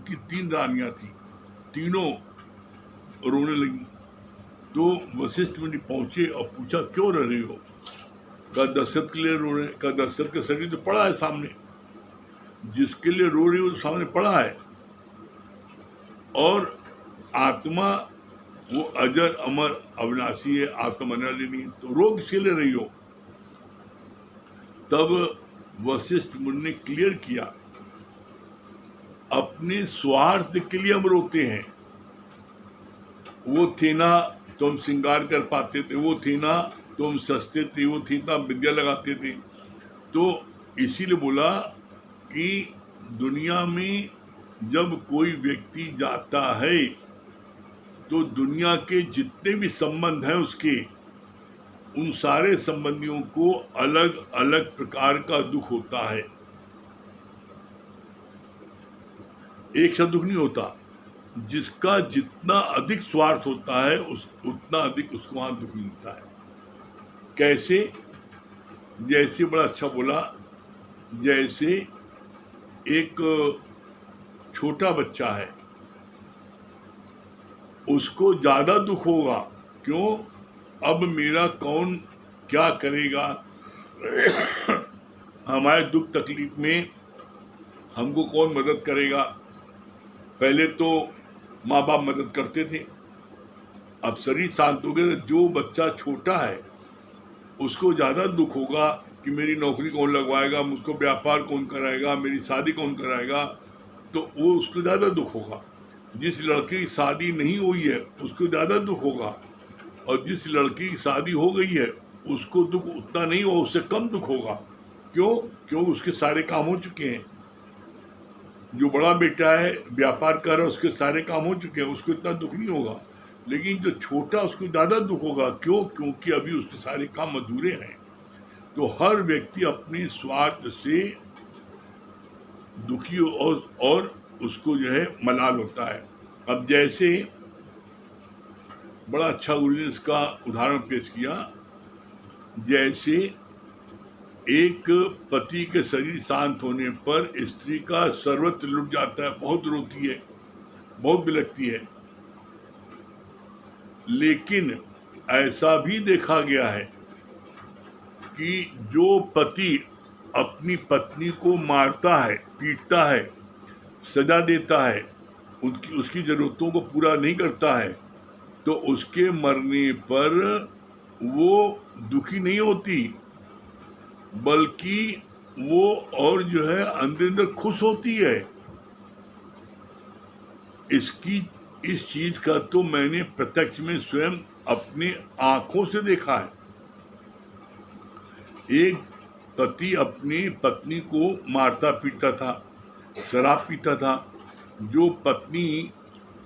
उनकी 3 रानियां थी, तीनों रोने लगी। तो वशिष्ठ मुनि पहुंचे और पूछा क्यों रो रही हो? कहा दशरथ के लिए रो रहे। कहा दशरथ का शरीर तो पड़ा है सामने, जिसके लिए रो रही हो तो सामने पड़ा है, और आत्मा वो अजर अमर अविनाशी है, आत्मा मरने वाली नहीं, तो रो किसके लिए रही हो? तब वशिष्ठ मुनि ने क्लियर किया, अपने स्वार्थ के लिए हम रोते हैं। वो थे ना तो हम श्रृंगार कर पाते थे, वो थे ना तो हम सस्ते थे, वो थी ना विद्या लगाते थे। तो इसीलिए बोला कि दुनिया में जब कोई व्यक्ति जाता है तो दुनिया के जितने भी संबंध हैं उसके, उन सारे संबंधियों को अलग अलग प्रकार का दुख होता है। एक सा दुख नहीं होता। जिसका जितना अधिक स्वार्थ होता है उतना अधिक उसको वहां दुख मिलता है। कैसे? जैसे बड़ा अच्छा बोला, जैसे एक छोटा बच्चा है, उसको ज्यादा दुख होगा। क्यों? अब मेरा कौन क्या करेगा? हमारे दुख तकलीफ में हमको कौन मदद करेगा? पहले तो माँ बाप मदद करते थे, अब शरीर शांत हो गया। जो बच्चा छोटा है उसको ज्यादा दुख होगा कि मेरी नौकरी कौन लगवाएगा, मुझको व्यापार कौन कराएगा, मेरी शादी कौन कराएगा, तो वो उसको ज्यादा दुख होगा। जिस लड़के की शादी नहीं हुई है उसको ज्यादा दुख होगा, और जिस लड़की की शादी हो गई है उसको दुख उतना नहीं होगा, उससे कम दुख होगा। क्यों? क्योंकि उसके सारे काम हो चुके हैं। जो बड़ा बेटा है व्यापार कर रहा है, उसके सारे काम हो चुके हैं, उसको इतना दुख नहीं होगा। लेकिन जो छोटा उसको ज्यादा दुख होगा। क्यों? क्योंकि अभी उसके सारे काम अधूरे हैं। तो हर व्यक्ति अपने स्वार्थ से दुखी और उसको जो है मलाल होता है। अब जैसे बड़ा अच्छा गुरु ने इसका उदाहरण पेश किया, जैसे एक पति के शरीर शांत होने पर स्त्री का सर्वत्र लुट जाता है, बहुत रोती है, बहुत बिलखती है। लेकिन ऐसा भी देखा गया है कि जो पति अपनी पत्नी को मारता है, पीटता है, सजा देता है, उसकी जरूरतों को पूरा नहीं करता है, तो उसके मरने पर वो दुखी नहीं होती, बल्कि वो और जो है अंदर अंदर खुश होती है। इस चीज का तो मैंने प्रत्यक्ष में स्वयं अपने आंखों से देखा है। एक पति अपनी पत्नी को मारता पीटता था, शराब पीता था। जो पत्नी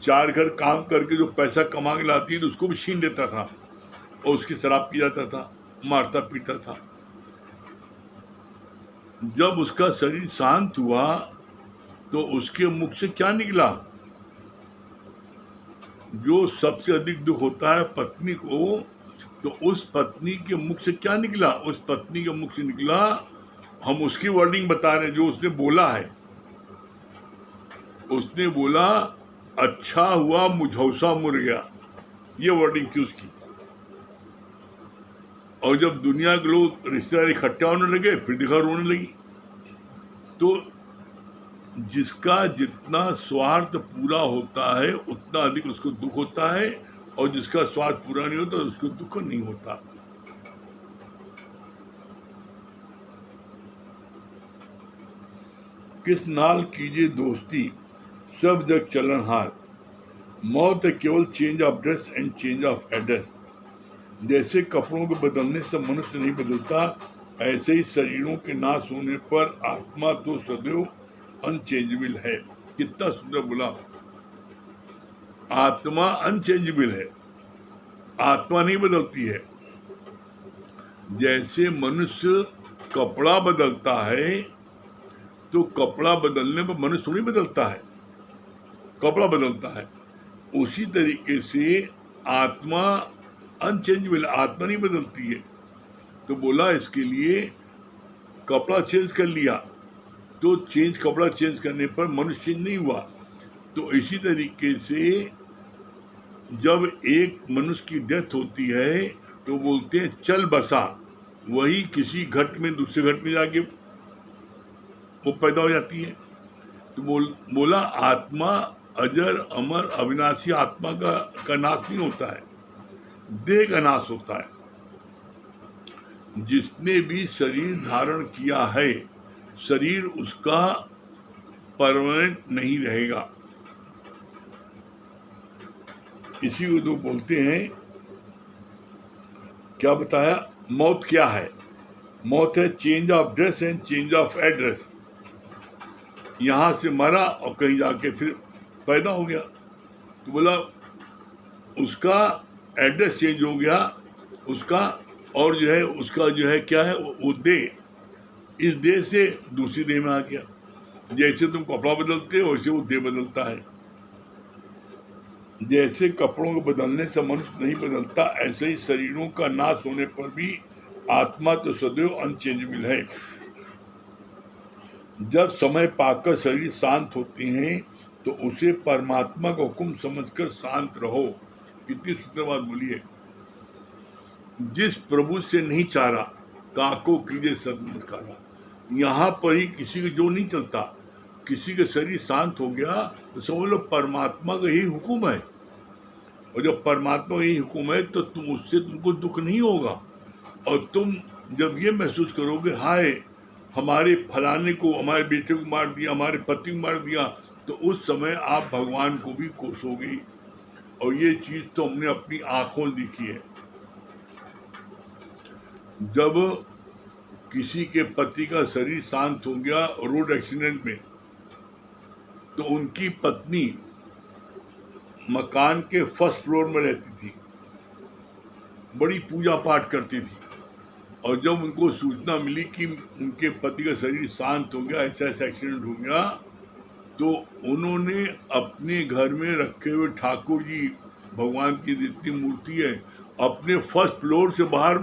4 घर काम करके जो पैसा कमा के लाती है तो उसको भी छीन लेता था और उसकी शराब पी जाता था, मारता पीटता था। जब उसका शरीर शांत हुआ तो उसके मुख से क्या निकला? जो सबसे अधिक दुख होता है पत्नी को, तो उस पत्नी के मुख से क्या निकला? उस पत्नी के मुख से निकला, हम उसकी वर्डिंग बता रहे हैं जो उसने बोला है। उसने बोला, अच्छा हुआ मुझौसा मुड़ गया, ये वर्डिंग थी उसकी। और जब दुनिया के लोग रिश्तेदार इकट्ठा होने लगे फिर दिखा रोने लगी। तो जिसका जितना स्वार्थ पूरा होता है उतना अधिक उसको दुख होता है, और जिसका स्वार्थ पूरा नहीं होता उसको दुख नहीं होता। किस नाल कीजिए दोस्ती, सब जग चलनहार, मौत है केवल change of dress and change of address. जैसे कपड़ों को बदलने से मनुष्य नहीं बदलता, ऐसे ही शरीरों के नाश होने पर आत्मा तो सदैव अनचेंजेबल है। कितना सुंदर बोला, आत्मा अनचेंजेबल है, आत्मा नहीं बदलती है। जैसे मनुष्य कपड़ा बदलता है तो कपड़ा बदलने पर मनुष्य थोड़ी बदलता है, कपड़ा बदलता है। उसी तरीके से आत्मा अनचेंजेबल, आत्मा नहीं बदलती है। तो बोला इसके लिए कपड़ा चेंज कर लिया, तो कपड़ा चेंज करने पर मनुष्य चेंज नहीं हुआ। तो इसी तरीके से जब एक मनुष्य की डेथ होती है तो बोलते हैं चल बसा, वही किसी घट में दूसरे घट में जाके वो पैदा हो जाती है। तो बोला आत्मा अजर अमर अविनाशी आत्मा का नाश नहीं होता है, देह का नाश होता है। जिसने भी शरीर धारण किया है, शरीर उसका परमानेंट नहीं रहेगा। इसी को तो बोलते हैं, क्या बताया, मौत क्या है? मौत है change of dress and change of address. यहां से मरा और कहीं जाके फिर पैदा हो गया। तो बोला उसका एड्रेस चेंज हो गया उसका, और जो है उसका जो है क्या है, वो देह, इस देह से दूसरी देह में आ गया। जैसे तुम कपड़ा बदलते हो वैसे वो देह बदलता है। जैसे कपड़ों को बदलने से मनुष्य नहीं बदलता, ऐसे ही शरीरों का नाश होने पर भी आत्मा तो सदैव अनचेंजेबल है। जब समय पाकर शरीर शांत होते हैं तो उसे परमात्मा का हुक्म समझकर शांत रहो। कितनी सुंदर बात बोली है। जिस प्रभु से नहीं चारा काको कीजिए सद नमस्कारा। यहाँ पर ही किसी को जो नहीं चलता, किसी का शरीर शांत हो गया तो समझ लो परमात्मा का यही हुक्म है। और जब परमात्मा का यही हुक्म है तो तुमको दुख नहीं होगा। और तुम जब ये महसूस करोगे हाय हमारे फलाने को, हमारे बेटे को मार दिया, हमारे पति को मार दिया, तो उस समय आप भगवान को भी कोसोगे। और ये चीज तो हमने अपनी आंखों देखी है। जब किसी के पति का शरीर शांत हो गया रोड एक्सीडेंट में, तो उनकी पत्नी मकान के फर्स्ट फ्लोर में रहती थी, बड़ी पूजा पाठ करती थी। और जब उनको सूचना मिली कि उनके पति का शरीर शांत हो गया, ऐसा ऐसा एक्सीडेंट हो गया, तो उन्होंने अपने घर में रखे हुए ठाकुर जी भगवान की जितनी मूर्ति है अपने फर्स्ट फ्लोर से बाहर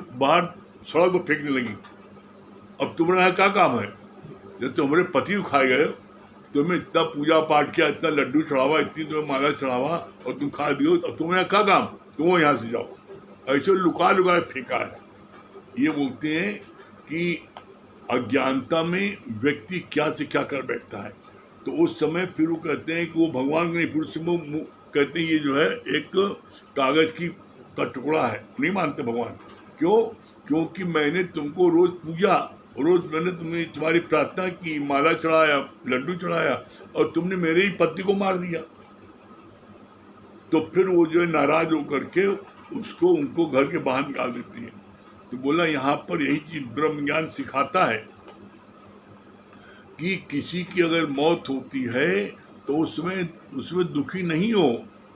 सड़क पर फेंकने लगी। अब तुम्हारा क्या काम है? जब तुम्हारे पति को खाए गए, तुम्हें इतना पूजा पाठ किया, इतना लड्डू चढ़ावा, इतनी तुम्हें माला चढ़ावा और तुम खा दियो, अब तुम्हें क्या काम? तुम यहाँ से जाओ। ऐसे लुका लुका फेंका है। ये बोलते हैं कि अज्ञानता में व्यक्ति क्या से क्या कर बैठता है। तो उस समय फिर वो कहते हैं कि वो भगवान नहीं, फिर उससे वो कहते हैं ये जो है एक कागज का टुकड़ा है, नहीं मानते भगवान। क्यों? क्योंकि मैंने तुमको रोज पूजा, रोज मैंने तुम्हारी प्रार्थना की, माला चढ़ाया, लड्डू चढ़ाया, और तुमने मेरे ही पति को मार दिया। तो फिर वो जो है नाराज होकर के उनको घर के बाहर निकाल देती है। तो बोला यहाँ पर यही चीज ब्रह्म ज्ञान सिखाता है कि किसी की अगर मौत होती है तो उसमें दुखी नहीं हो।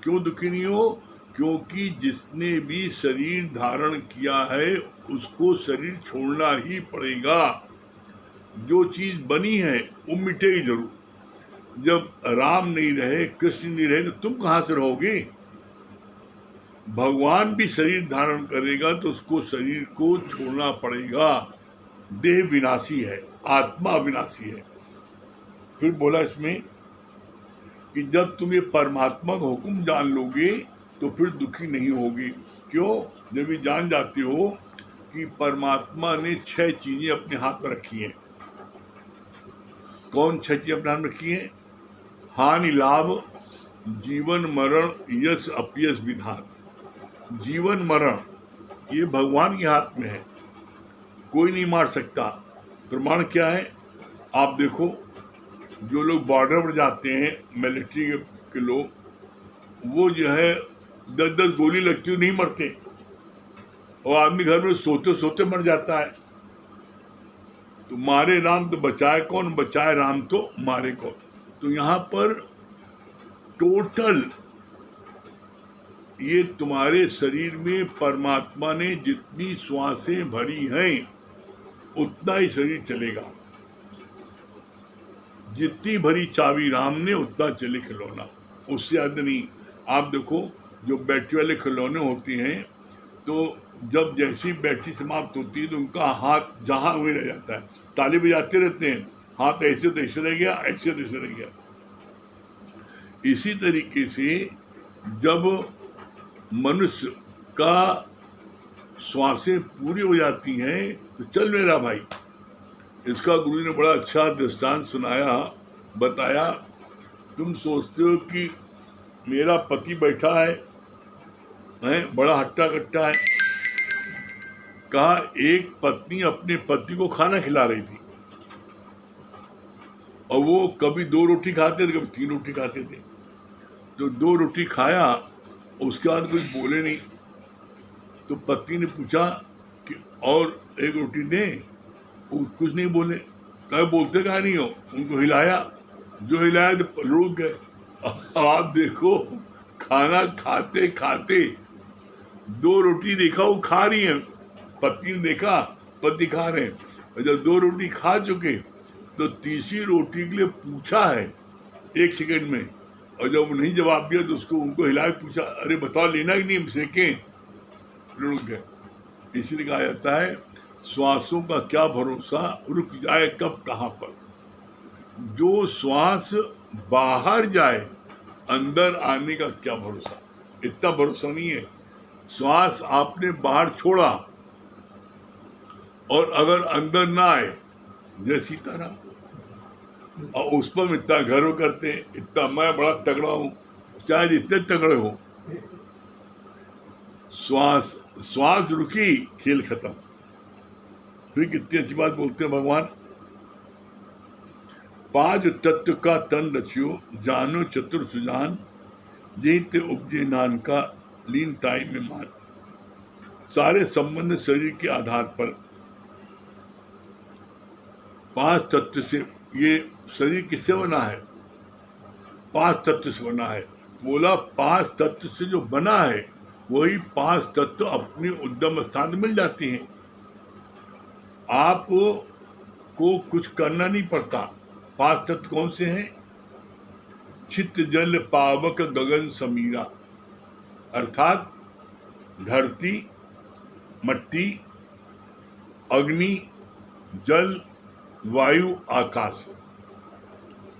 क्यों दुखी नहीं हो? क्योंकि जिसने भी शरीर धारण किया है उसको शरीर छोड़ना ही पड़ेगा। जो चीज बनी है वो मिटेगी जरूर। जब राम नहीं रहे, कृष्ण नहीं रहे, तो तुम कहां से रहोगे? भगवान भी शरीर धारण करेगा तो उसको शरीर को छोड़ना पड़ेगा। देह विनाशी है, आत्मा विनाशी है। फिर बोला इसमें कि जब तुम ये परमात्मा का हुक्म जान लोगे तो फिर दुखी नहीं होगे। क्यों? जब ये जान जाते हो कि परमात्मा ने 6 चीजें अपने हाथ में रखी हैं। कौन 6 चीजें अपने हाथ में रखी हैं? हानि लाभ, जीवन मरण, यश अपयश विधान। जीवन मरण ये भगवान के हाथ में है, कोई नहीं मार सकता। प्रमाण क्या है? आप देखो, जो लोग बॉर्डर पर जाते हैं, मिलिट्री के लोग, वो जो है 10-10 गोली लगती हुई नहीं मरते, और आदमी घर में सोते सोते मर जाता है। तो मारे राम तो बचाए कौन, बचाए राम तो मारे कौन। तो यहाँ पर टोटल ये तुम्हारे शरीर में परमात्मा ने जितनी श्वासें भरी हैं उतना ही शरीर चलेगा। जितनी भरी चाबी राम ने उतना चले खिलौना, उससे ज्यादा नहीं। आप देखो जो बैटरी वाले खिलौने होते हैं, तो जब जैसी बैटरी समाप्त होती है तो उनका हाथ जहां हुए रह जाता है। ताली बजाते रहते हैं, हाथ ऐसे तो ऐसे रह गया, ऐसे तो ऐसे रह गया। इसी तरीके से जब मनुष्य का श्वासें पूरी हो जाती हैं तो चल मेरा भाई। इसका गुरु ने बड़ा अच्छा दृष्टांत सुनाया, बताया। तुम सोचते हो कि मेरा पति बैठा है बड़ा हट्टा कट्टा है। कहा एक पत्नी अपने पति को खाना खिला रही थी और वो कभी 2 रोटी खाते थे, कभी 3 रोटी खाते थे। तो 2 रोटी खाया, उसके बाद कुछ बोले नहीं। तो पत्नी ने पूछा कि और 1 रोटी दें? वो कुछ नहीं बोले। कहे बोलते कहा नहीं हो? उनको हिलाया, जो हिलाया तो रुक गए। आप देखो, खाना खाते खाते 2 रोटी देखा वो खा रही है, पत्नी ने देखा पति खा रहे हैं, और जब 2 रोटी खा चुके तो तीसरी रोटी के लिए पूछा है 1 सेकंड में, और जब नहीं जवाब दिया तो उनको हिला के पूछा, अरे बताओ लेना कि नहीं, सेकें? रुक गए। इसलिए कहा जाता है श्वासों का क्या भरोसा, रुक जाए कब कहाँ पर। जो श्वास बाहर जाए अंदर आने का क्या भरोसा, इतना भरोसा नहीं है। श्वास आपने बाहर छोड़ा और अगर अंदर ना आए, जय सीताराम, और उस पर इतना गर्व करते हैं, इतना मैं बड़ा तगड़ा हूं, चाहे जितने तगड़े हो, श्वास रुकी खेल खत्म। फिर कितनी अच्छी बात बोलते हैं भगवान, 5 तत्व का तन रचियो, जानो चतुर सुजान, जेहि ते उपजे नानका, लीन ताई में मान। सारे संबंध शरीर के आधार पर 5 तत्व से, ये शरीर किससे बना है? 5 तत्व से बना है। बोला 5 तत्व से जो बना है वही 5 तत्व अपनी उद्गम स्थान मिल जाते हैं। आप को कुछ करना नहीं पड़ता। 5 तत्व कौन से हैं? चित्त जल पावक गगन समीरा, अर्थात धरती, मट्टी, अग्नि, जल, वायु, आकाश।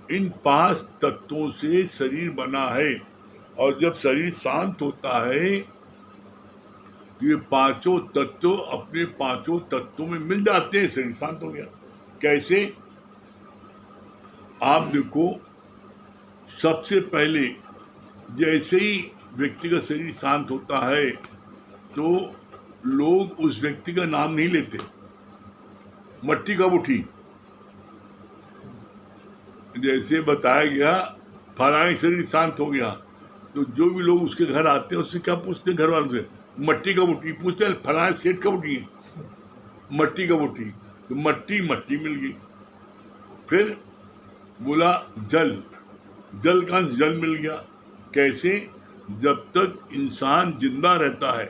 इन 5 तत्वों से शरीर बना है। और जब शरीर शांत होता है ये 5 तत्व अपने 5 तत्वों में मिल जाते हैं, शरीर शांत हो गया। कैसे? आप देखो, सबसे पहले जैसे ही व्यक्ति का शरीर शांत होता है तो लोग उस व्यक्ति का नाम नहीं लेते। मट्टी कब उठी? जैसे बताया गया फलाने शरीर शांत हो गया तो जो भी लोग उसके घर आते हैं उससे क्या पूछते हैं? घर वालों से मट्टी कब उठी? पूछते हैं फलाने सेठ कब उठी है, मट्टी कब उठी? तो मट्टी मिल गई। फिर बोला जल का जल मिल गया। कैसे? जब तक इंसान जिंदा रहता है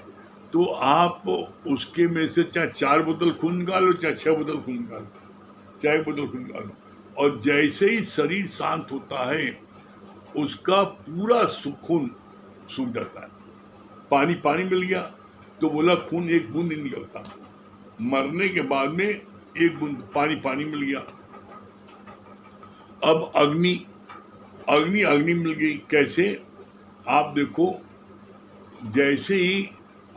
तो आप उसके में से चाहे 4 बोतल खून निकालो, चाहे 6 बोतल खून निकालो, चाहे 1 बोतल खून निकालो, और जैसे ही शरीर शांत होता है उसका पूरा खून सूख जाता है। पानी मिल गया तो बोला खून 1 बूंद नहीं निकलता। मरने के बाद में 1 बूंद पानी मिल गया। अब अग्नि मिल गई। कैसे? आप देखो, जैसे ही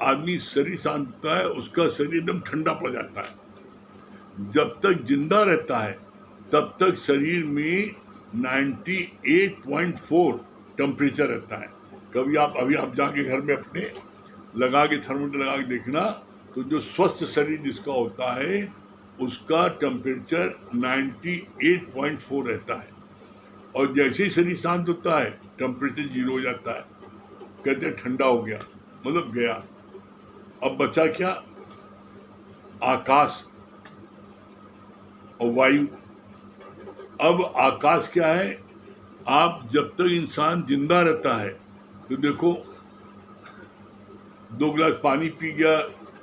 आदमी शरीर शांत होता है उसका शरीर एकदम ठंडा पड़ जाता है। जब तक जिंदा रहता है तब तक शरीर में 98.4 टेम्परेचर रहता है। कभी अभी आप जाके घर में अपने लगा के थर्मोमीटर लगा के देखना, तो जो स्वस्थ शरीर जिसका होता है उसका टेम्परेचर 98.4 रहता है, और जैसे ही शरीर शांत होता है टेम्परेचर 0 हो जाता है। कहते हैं ठंडा हो गया, मतलब गया। अब बचा क्या? आकाश और वायु। अब आकाश क्या है? आप जब तक इंसान जिंदा रहता है तो देखो 2 गिलास पानी पी गया,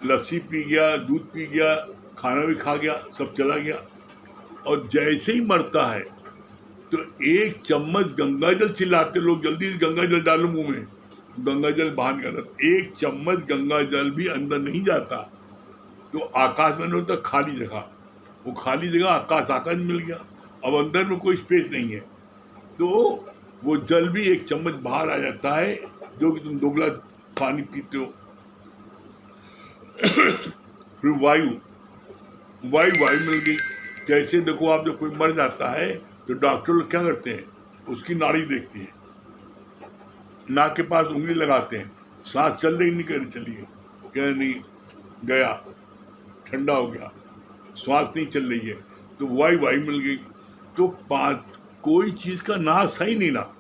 लस्सी पी गया, दूध पी गया, खाना भी खा गया, सब चला गया। और जैसे ही मरता है तो 1 चम्मच गंगा जल, चिल्लाते लोग जल्दी गंगा जल डालो मुंह में, गंगा जल बाहर निकाला, 1 चम्मच गंगा जल भी अंदर नहीं जाता। तो आकाश में होता खाली जगह, वो खाली जगह आकाश मिल गया। अब अंदर में कोई स्पेस नहीं है। तो वो जल भी एक चम्मच बाहर आ जाता है, जो कि तुम 2 गिलास पानी पीते हो। फिर वायु मिल गई। कैसे देखो, आप जब कोई मर जाता है तो डॉक्टर लोग क्या करते हैं, उसकी नाड़ी देखती है, नाक के पास उंगली लगाते हैं, सांस चल रही नहीं, कह चलिए, कह नहीं, गया, ठंडा हो गया, श्वास नहीं चल रही है, तो वायु मिल गई। तो कोई चीज का नाश है ही नहीं ना।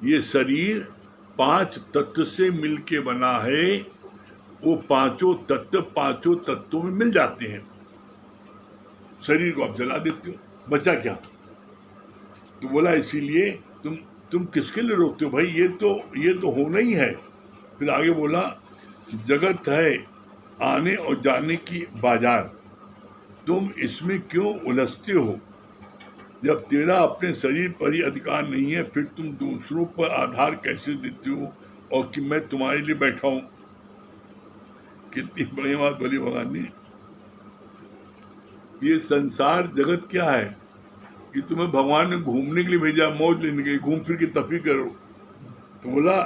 ये शरीर 5 तत्व से मिलके बना है, वो पांचों तत्वों में मिल जाते हैं। शरीर को आप जला देते हो, बचा क्या? तो बोला इसीलिए तुम किसके लिए रोकते हो भाई, ये तो होना ही है। फिर आगे बोला, जगत है आने और जाने की बाजार, तुम इसमें क्यों उलझते हो? जब तेरा अपने शरीर पर ही अधिकार नहीं है, फिर तुम दूसरों पर आधार कैसे देते हो और कि मैं तुम्हारे लिए बैठा हूं? कितनी बड़ी बात बोली भगवान ने। ये संसार जगत क्या है कि तुम्हें भगवान ने घूमने के लिए भेजा, मौज लेने के लिए, घूम फिर के तफरी करो। तो बोला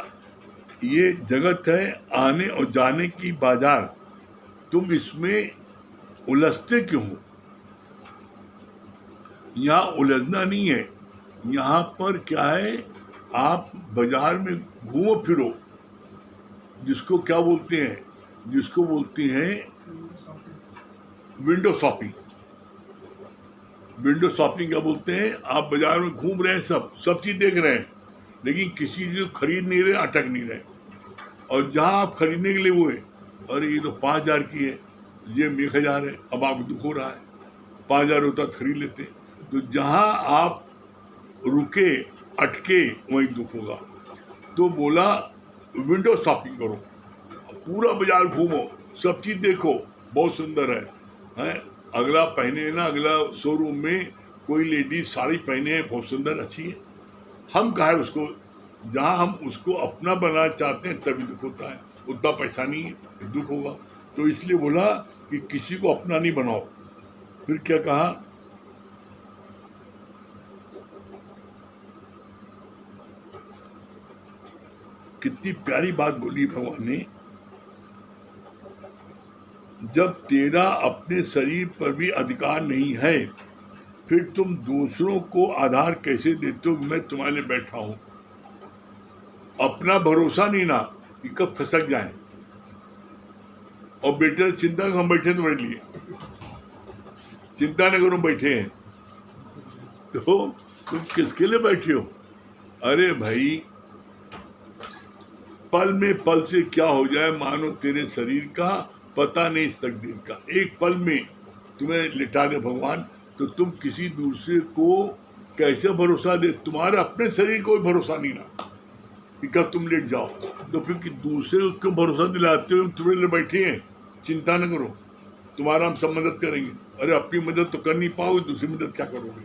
ये जगत है आने और जाने की बाजार, तुम इसमें उलझते क्यों हो? यहाँ उलझना नहीं है, यहाँ पर क्या है, आप बाजार में घूमो फिरो, जिसको क्या बोलते हैं, जिसको बोलते हैं विंडो शॉपिंग। विंडो शॉपिंग क्या बोलते हैं, आप बाजार में घूम रहे हैं, सब चीज देख रहे हैं, लेकिन किसी चीज को खरीद नहीं रहे, अटक नहीं रहे। और जहाँ आप खरीदने के लिए हुए, अरे ये तो 5,000 की है, ये 1,000 है, अब आपको दुख हो रहा है, 5,000 होता तो खरीद लेते। तो जहाँ आप रुके, अटके, वहीं दुख होगा। तो बोला विंडो शॉपिंग करो, पूरा बाजार घूमो, सब चीज देखो, बहुत सुंदर है? अगला पहने ना, अगला शोरूम में कोई लेडीज साड़ी पहने है, बहुत सुंदर, अच्छी है, हम कहा उसको, जहाँ हम उसको अपना बनाना चाहते हैं तभी दुख होता है, उतना पैसा नहीं है, दुख होगा। तो इसलिए बोला कि किसी को अपना नहीं बनाओ। फिर क्या कहा, कितनी प्यारी बात बोली भगवान ने, जब तेरा अपने शरीर पर भी अधिकार नहीं है, फिर तुम दूसरों को आधार कैसे देते हो? मैं तुम्हारे लिए बैठा हूं। अपना भरोसा नहीं ना कि कब खसक जाए, और बेटे चिंता हम बैठे तो बैठ लिए, चिंता न करो बैठे हैं, तो तुम किसके लिए बैठे हो? अरे भाई, पल में पल से क्या हो जाए मानो तेरे शरीर का पता नहीं, इस तकदीर का। एक पल में तुम्हें लिटा दे भगवान, तो तुम किसी दूसरे को कैसे भरोसा दे? तुम्हारे अपने शरीर को भरोसा नहीं ना कि कब तुम लेट जाओ, तो फिर कि दूसरे को भरोसा दिलाते हो, तुम्हारे लिए बैठे हैं, चिंता न करो, तुम्हारा हम सब मदद करेंगे। अरे अपनी मदद तो कर नहीं पाओगे, दूसरी मदद क्या करोगे?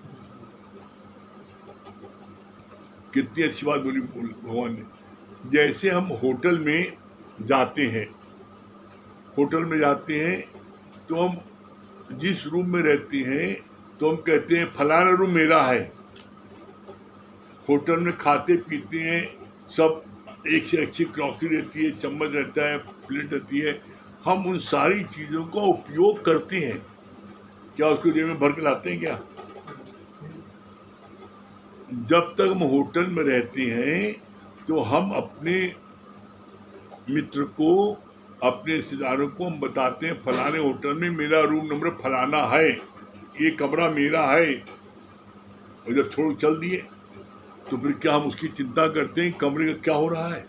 कितनी अच्छी बात बोली भगवान ने। जैसे हम होटल में जाते हैं, तो हम जिस रूम में रहते हैं तो हम कहते हैं फलाना रूम मेरा है। होटल में खाते पीते हैं, सब एक से अच्छी क्रॉकरी रहती है, चम्मच रहता है, प्लेट रहती है, हम उन सारी चीज़ों का उपयोग करते हैं। क्या उसको जेब में भर के लाते हैं क्या? जब तक हम होटल में रहते हैं तो हम अपने मित्र को, अपने रिश्तेदारों को हम बताते हैं फलाने होटल में मेरा रूम नंबर फलाना है, ये कमरा मेरा है, और जब छोड़ चल दिए तो फिर क्या हम उसकी चिंता करते हैं कमरे का क्या हो रहा है?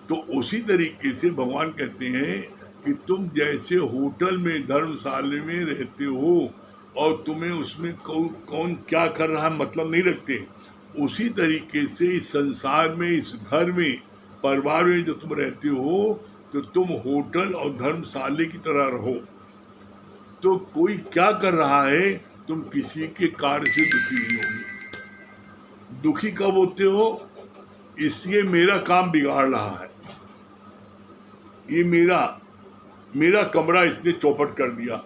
तो उसी तरीके से भगवान कहते हैं कि तुम जैसे होटल में, धर्मशाला में रहते हो और तुम्हें उसमें कौन क्या कर रहा है मतलब नहीं रखते, उसी तरीके से इस संसार में, इस घर में, परिवार में जो तुम रहते हो, तो तुम होटल और धर्मशाला की तरह रहो। तो कोई क्या कर रहा है, तुम किसी के कार्य से दुखी नहीं होगे। दुखी कब होते हो? इसलिए मेरा काम बिगाड़ रहा है, ये मेरा कमरा इसने चौपट कर दिया।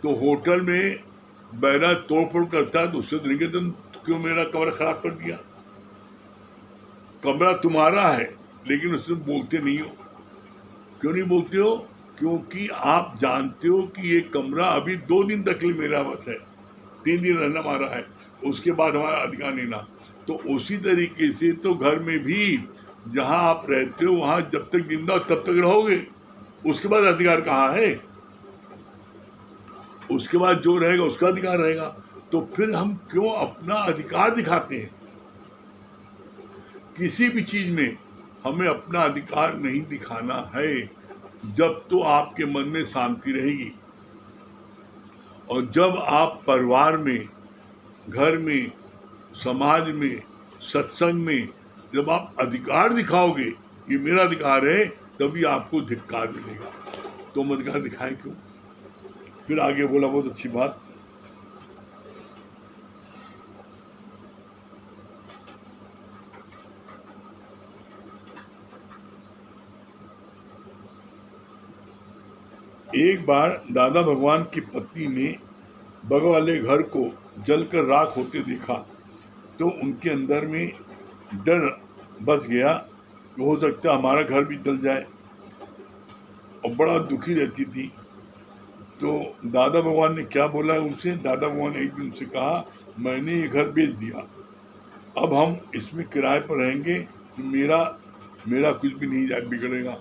तो होटल में बहरा तोड़ फोड़ करता है तो उससे देंगे तुम क्यों मेरा कमरा खराब कर दिया? कमरा तुम्हारा है लेकिन उससे बोलते नहीं हो। क्यों नहीं बोलते हो? क्योंकि आप जानते हो कि ये कमरा अभी 2 दिन तक लिए मेरा बस है, 3 दिन रहना हमारा है, उसके बाद हमारा अधिकार नहीं ना। तो उसी तरीके से तो घर में भी जहां आप रहते हो वहां जब तक जिंदा हो तब तक रहोगे, उसके बाद अधिकार कहाँ है? उसके बाद जो रहेगा उसका अधिकार रहेगा। तो फिर हम क्यों अपना अधिकार दिखाते हैं? किसी भी चीज में हमें अपना अधिकार नहीं दिखाना है जब तो आपके मन में शांति रहेगी। और जब आप परिवार में, घर में, समाज में, सत्संग में जब आप अधिकार दिखाओगे, ये मेरा अधिकार है, तभी आपको धिक्कार मिलेगा। तो हम अधिकार दिखाएं क्यों? फिर आगे बोला बहुत अच्छी बात, एक बार दादा भगवान की पत्नी ने बगल वाले घर को जलकर राख होते देखा तो उनके अंदर में डर बस गया कि हो सकता है हमारा घर भी जल जाए, और बड़ा दुखी रहती थी। तो दादा भगवान ने क्या बोला उनसे? दादा भगवान ने एक दिन उनसे कहा, मैंने ये घर बेच दिया, अब हम इसमें किराए पर रहेंगे, तो मेरा कुछ भी नहीं जाए बिगड़ेगा।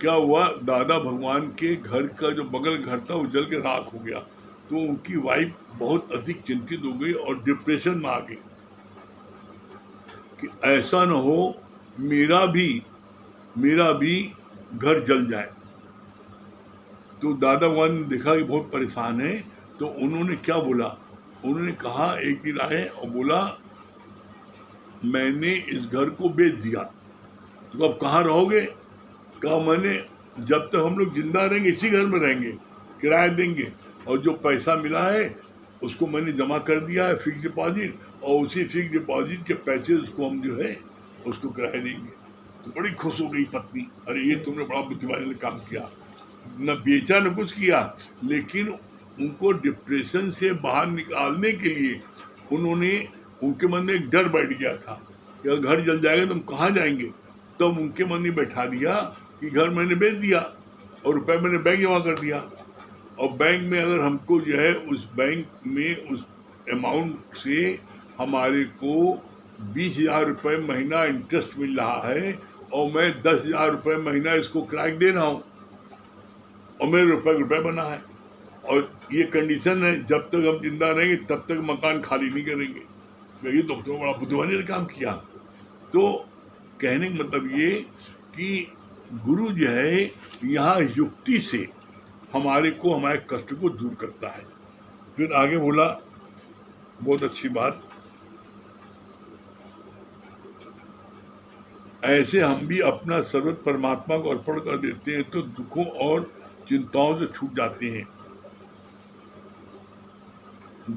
क्या हुआ? दादा भगवान के घर का जो बगल घर था वो जल के राख हो गया। तो उनकी वाइफ बहुत अधिक चिंतित हो गई और डिप्रेशन में आ गई कि ऐसा न हो मेरा भी घर जल जाए। तो दादा भगवान ने देखा कि बहुत परेशान है, तो उन्होंने क्या बोला? उन्होंने कहा, एक दिन आए और बोला, मैंने इस घर को बेच दिया, तो अब कहाँ रहोगे? कहा, मैंने जब तक हम लोग जिंदा रहेंगे इसी घर में रहेंगे, किराया देंगे, और जो पैसा मिला है उसको मैंने जमा कर दिया है फिक्स डिपॉजिट, और उसी फिक्स डिपॉजिट के पैसे उसको हम जो है उसको किराया देंगे। तो बड़ी खुश हो गई पत्नी, अरे ये तुमने बड़ा बुद्धिमानी काम किया, न बेचा न कुछ किया, लेकिन उनको डिप्रेशन से बाहर निकालने के लिए उनके मन में एक डर बैठ गया था कि अगर घर जल जाएगा तो हम कहाँ जाएंगे। तो उनके मन में बैठा दिया कि घर मैंने बेच दिया और रुपए मैंने बैंक जमा कर दिया, और बैंक में अगर हमको जो है उस बैंक में उस अमाउंट से हमारे को 20,000 रुपये महीना इंटरेस्ट मिल रहा है, और मैं 10,000 रुपये महीना इसको किराया दे रहा हूँ, और मेरे रुपए बना है, और ये कंडीशन है जब तक हम जिंदा रहेंगे तब तक मकान खाली नहीं करेंगे। ये तो बड़ा बुद्धिमानी का काम किया। तो कहने का मतलब ये कि गुरु जो है यहाँ युक्ति से हमारे कष्ट को दूर करता है। फिर आगे बोला बहुत अच्छी बात, ऐसे हम भी अपना सर्वत परमात्मा को अर्पण कर देते हैं तो दुखों और चिंताओं से छूट जाते हैं।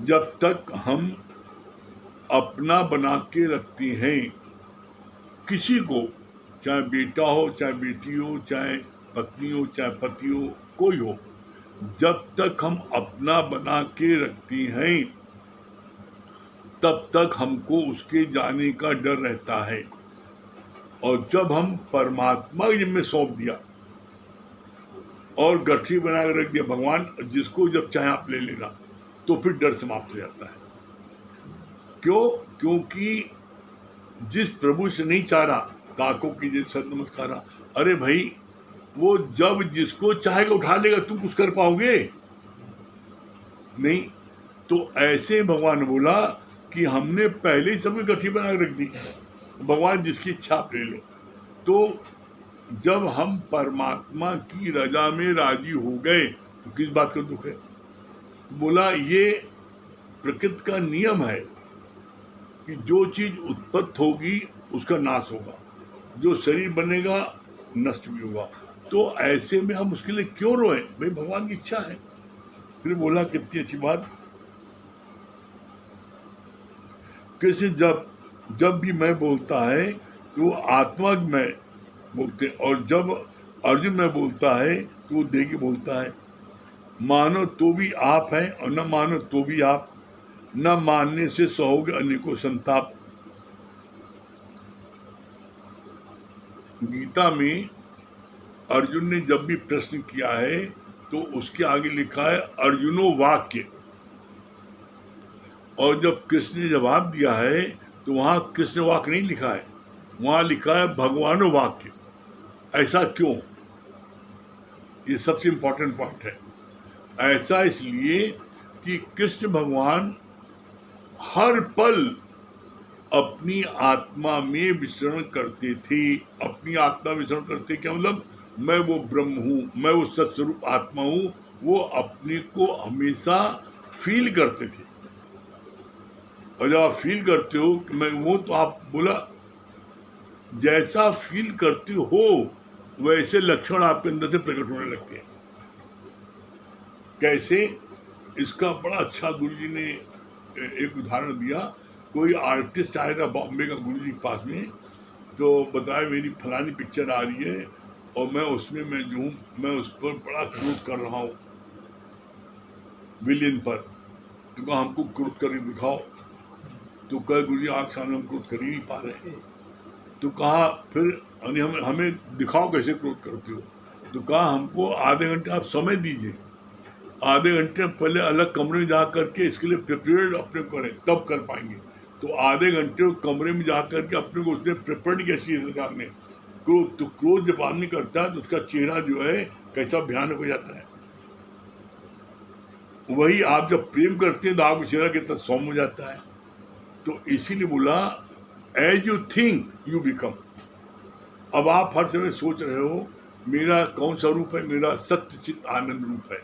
जब तक हम अपना बना के रखते हैं किसी को, चाहे बेटा हो, चाहे बेटी हो, चाहे पत्नी हो, चाहे पति हो, कोई हो, जब तक हम अपना बना के रखते हैं तब तक हमको उसके जाने का डर रहता है। और जब हम परमात्मा के जिम्मे सौंप दिया और गठरी बना कर रख दिया, भगवान जिसको जब चाहे आप ले लेना, तो फिर डर समाप्त हो जाता है। क्यों? क्योंकि जिस प्रभु से नहीं चाह रहा ताको कीजिए सत नमस्कारा, अरे भाई वो जब जिसको चाहेगा उठा लेगा, तुम कुछ कर पाओगे नहीं। तो ऐसे भगवान बोला कि हमने पहले ही सबकी गठरी बना रख दी, भगवान जिसकी इच्छा आप ले लो। तो जब हम परमात्मा की रजा में राजी हो गए तो किस बात का दुख है? बोला ये प्रकृति का नियम है कि जो चीज उत्पत्त होगी उसका नाश होगा, जो शरीर बनेगा नष्ट भी होगा। तो ऐसे में हम उसके लिए क्यों रोए? भाई भगवान की इच्छा है। फिर बोला कितनी अच्छी बात, कैसे जब भी मैं बोलता है तो वो आत्मा में बोलते, और जब अर्जुन में बोलता है तो वो देह की बोलता है। मानो तो भी आप हैं और न मानो तो भी आप, न मानने से सहोगे अनेकों संताप। गीता में अर्जुन ने जब भी प्रश्न किया है तो उसके आगे लिखा है अर्जुनो वाक्य, और जब कृष्ण ने जवाब दिया है तो वहां कृष्ण वाक्य नहीं लिखा है, वहां लिखा है भगवानो वाक्य। ऐसा क्यों? ये सबसे इंपॉर्टेंट पॉइंट है। ऐसा इसलिए कि कृष्ण भगवान हर पल अपनी आत्मा में विचरण करते थे। अपनी आत्मा विचरण करते क्या मतलब? मैं वो ब्रह्म हूँ, मैं वो सत्स्वरूप आत्मा हूँ। वो अपने को हमेशा फील करते थे, और जब आप फील करते हो कि मैं वो, तो आप बोला जैसा फील करते हो वैसे लक्षण आपके अंदर से प्रकट होने लगते हैं। कैसे? इसका बड़ा अच्छा गुरुजी ने एक उदाहरण दिया। कोई आर्टिस्ट आया था बॉम्बे का गुरुजी के पास में, तो बताया मेरी फलानी पिक्चर आ रही है और मैं उसमें मैं जो हूँ मैं उस पर बड़ा क्रोध कर रहा हूँ विलियन पर। तो कहा हमको क्रोध करके दिखाओ। तो कहे गुरुजी आँख सामने हम क्रोध कर ही नहीं पा रहे। तो कहा फिर हमें दिखाओ कैसे क्रोध करते हो। तो कहा हमको आधे घंटे आप समय दीजिए, आधे घंटे पहले अलग कमरे में जा करके इसके लिए प्रिपेयर्ड अपने करें, तब कर पाएंगे। तो आधे घंटे कमरे में जा करके अपने को उसने प्रिपेयर्ड किया चीज सामने। क्रोध, तो क्रोध जब आदमी करता है तो उसका चेहरा जो है कैसा भयानक हो जाता है। वही आप जब प्रेम करते हैं तो आपका चेहरा कितना सौम्य हो जाता है। तो इसीलिए बोला as you think you become. अब आप हर समय सोच रहे हो मेरा कौन सा रूप है? मेरा सत्य चित्त आनंद रूप है।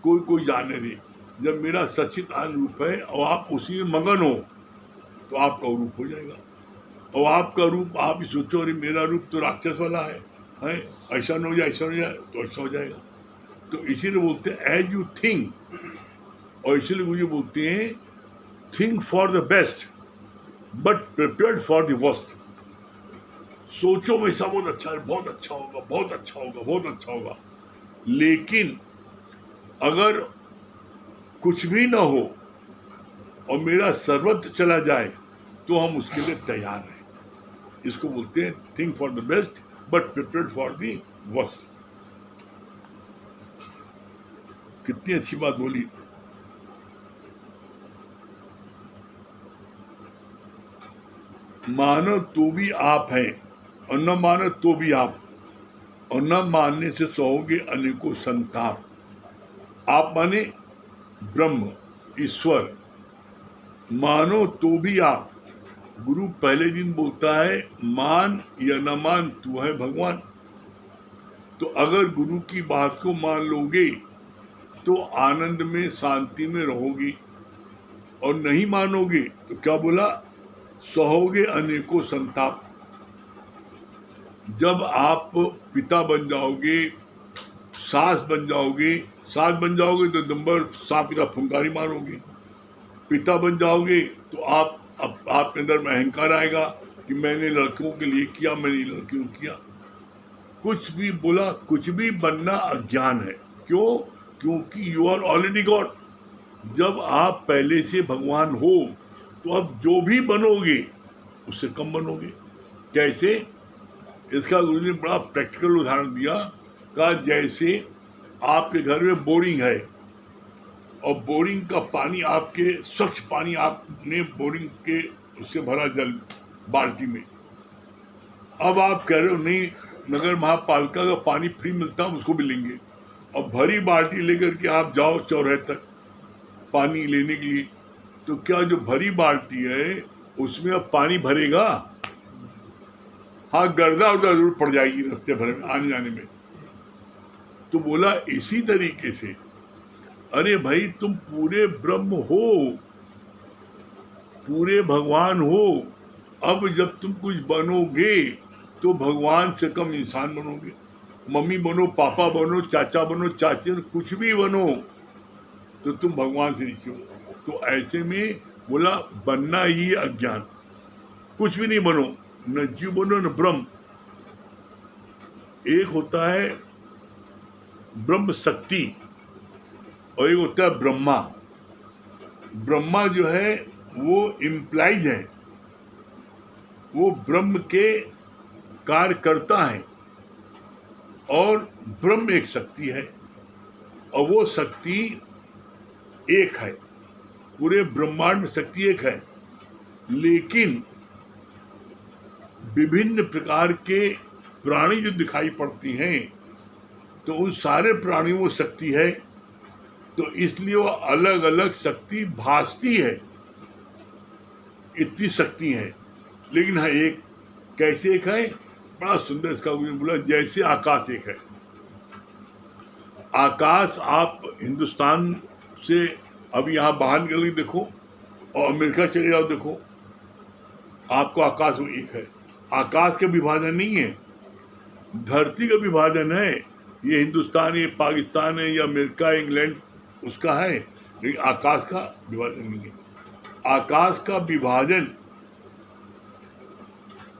कोई जाने नहीं। जब मेरा सचित आनंद रूप है और आप उसी में मगन हो तो आपका रूप हो जाएगा। और आपका रूप आप ही सोचो अरे मेरा रूप तो राक्षस वाला है, ऐसा न हो जाए, ऐसा हो जाए, तो ऐसा हो जाएगा। तो इसीलिए बोलते हैं एज यू थिंक, और इसीलिए मुझे बोलते हैं think for the best but prepared for the worst. सोचो वैसा बहुत अच्छा है, बहुत अच्छा होगा, बहुत अच्छा होगा, बहुत अच्छा होगा, लेकिन अगर कुछ भी ना हो और मेरा सर्वत्र चला जाए तो हम उसके लिए तैयार हैं। इसको बोलते हैं think for the best but prepared for the worst. कितनी अच्छी बात बोली। मानो तो भी आप हैं और न मानो तो भी आप, और न मानने से सहोगे अनेकों संताप। आप माने ब्रह्म ईश्वर, मानो तो भी आप। गुरु पहले दिन बोलता है मान या न मान तू है भगवान। तो अगर गुरु की बात को मान लोगे तो आनंद में शांति में रहोगी, और नहीं मानोगे तो क्या बोला? सहोगे अनेकों संताप। जब आप पिता बन जाओगे, सास बन जाओगे, सास बन जाओगे तो नंबर सांप की तरह फुंकारी मारोगे। पिता बन जाओगे तो आपके अंदर में अहंकार आएगा कि मैंने लड़कियों के लिए किया, मैंने लड़कियों किया। कुछ भी बोला, कुछ भी बनना अज्ञान है। क्यों? क्योंकि यू आर ऑलरेडी गॉड। जब आप पहले से भगवान हो तो अब जो भी बनोगे उससे कम बनोगे। कैसे? इसका गुरु ने बड़ा प्रैक्टिकल उदाहरण दिया। कहा जैसे आपके घर में बोरिंग है और बोरिंग का पानी, आपके स्वच्छ पानी आपने बोरिंग के उससे भरा जल बाल्टी में। अब आप कह रहे हो नहीं, नगर महापालिका का पानी फ्री मिलता है, उसको भी लेंगे। और भरी बाल्टी लेकर के आप जाओ चौराहे तक पानी लेने के लिए, तो क्या जो भरी बाल्टी है उसमें अब पानी भरेगा? हाँ, गर्दा उर्दा जरूर पड़ जाएगी रास्ते भर में आने जाने में। तो बोला इसी तरीके से अरे भाई तुम पूरे ब्रह्म हो, पूरे भगवान हो। अब जब तुम कुछ बनोगे तो भगवान से कम इंसान बनोगे। मम्मी बनो, पापा बनो, चाचा बनो, चाची बनो, कुछ भी बनो तो तुम भगवान से नीचे हो। तो ऐसे में बोला बनना ही अज्ञान। कुछ भी नहीं बनो, न जीव बनो न ब्रह्म। एक होता है ब्रह्म शक्ति और एक होता है ब्रह्मा। ब्रह्मा जो है वो इम्प्लाइज है, वो ब्रह्म के कार्य करता है, और ब्रह्म एक शक्ति है, और वो शक्ति एक है, पूरे ब्रह्मांड में शक्ति एक है, लेकिन विभिन्न प्रकार के प्राणी जो दिखाई पड़ती हैं, तो उन सारे प्राणियों में शक्ति है, तो इसलिए वो अलग अलग शक्ति भासती है, इतनी शक्ति है। लेकिन हाँ, एक कैसे एक है, बड़ा सुंदर इसका बोला, जैसे आकाश एक है। आकाश आप हिंदुस्तान से अब यहाँ बाहर निकल के देखो और अमेरिका चले जाओ, देखो आपको आकाश वो एक है। आकाश का विभाजन नहीं है, धरती का विभाजन है। ये हिंदुस्तान, ये पाकिस्तान है, या अमेरिका, इंग्लैंड, उसका है, लेकिन आकाश का विभाजन नहीं है। आकाश का विभाजन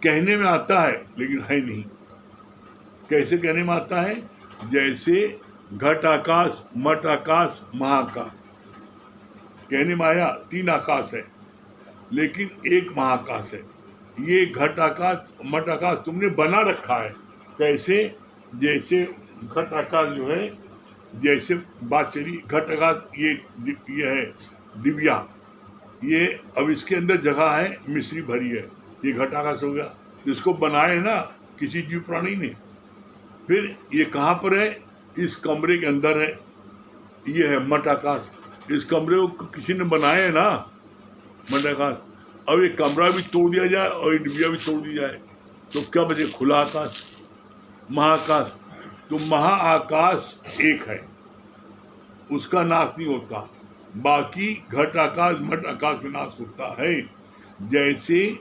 कहने में आता है लेकिन है नहीं। कैसे कहने में आता है? जैसे घट आकाश, मठ आकाश, महाकाश। कहने में आया 3 आकाश है, लेकिन एक महाकाश है। ये घट आकाश, मठ आकाश तुमने बना रखा है। कैसे? जैसे घट आकाश जो है, जैसे बात चली, घट आकाश ये है दिव्या, ये अब इसके अंदर जगह है, मिश्री भरी है, ये घट आकाश हो गया। जिसको बनाए ना किसी जीव प्राणी ने। फिर ये कहाँ पर है? इस कमरे के अंदर है, ये है मठ आकाश। इस कमरे को किसी ने बनाया है ना, मठ आकाश। अब ये कमरा भी तोड़ दिया जाए और ये डिबिया भी तोड़ दी जाए, तो क्या बचे? खुला आकाश, महाकाश। तो महाआकाश एक है, उसका नाश नहीं होता। बाकी घट आकाश, मठ आकाश में नाश होता है। जैसे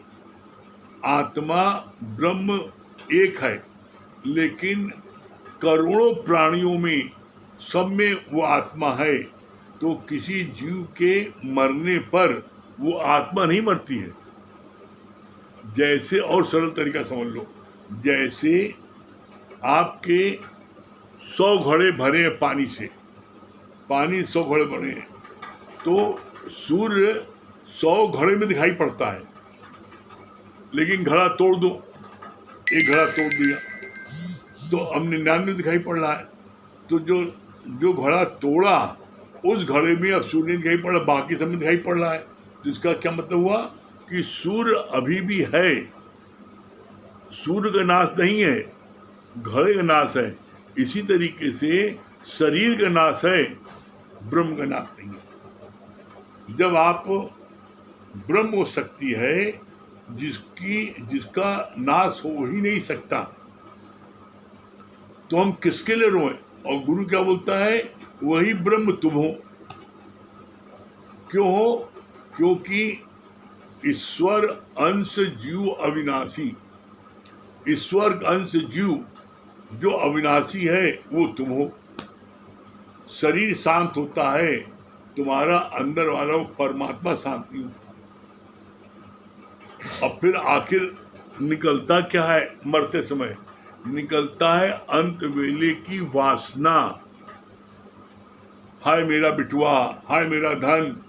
आत्मा ब्रह्म एक है, लेकिन करोड़ों प्राणियों में सब में वो आत्मा है, तो किसी जीव के मरने पर वो आत्मा नहीं मरती है। जैसे, और सरल तरीका समझ लो, जैसे आपके 100 घड़े भरे हैं पानी से, पानी 100 घड़े भरे हैं, तो सूर्य 100 घड़े में दिखाई पड़ता है, लेकिन घड़ा तोड़ दो, एक घड़ा तोड़ दिया तो अब 99 दिखाई पड़ रहा है। तो जो घड़ा तोड़ा, उस घड़े में अब सूर्य दिखाई पड़ रहा, बाकी सब में दिखाई पड़ रहा है। तो इसका क्या मतलब हुआ? कि सूर्य अभी भी है, सूर्य का नाश नहीं है, घड़े का नाश है। इसी तरीके से शरीर का नाश है, ब्रह्म का नाश नहीं है। जब आप ब्रह्म वो शक्ति है जिसका नाश हो ही नहीं सकता, तो हम किसके लिए रोएं? और गुरु क्या बोलता है? वही ब्रह्म तुम हो। क्यों हो? क्योंकि ईश्वर अंश जीव अविनाशी, ईश्वर अंश जीव जो अविनाशी है वो तुम हो। शरीर शांत होता है, तुम्हारा अंदर वाला वो परमात्मा शांत नहीं होता। अब फिर आखिर निकलता क्या है? मरते समय निकलता है अंत वेले की वासना। हाय मेरा बिटुआ, हाय मेरा धन।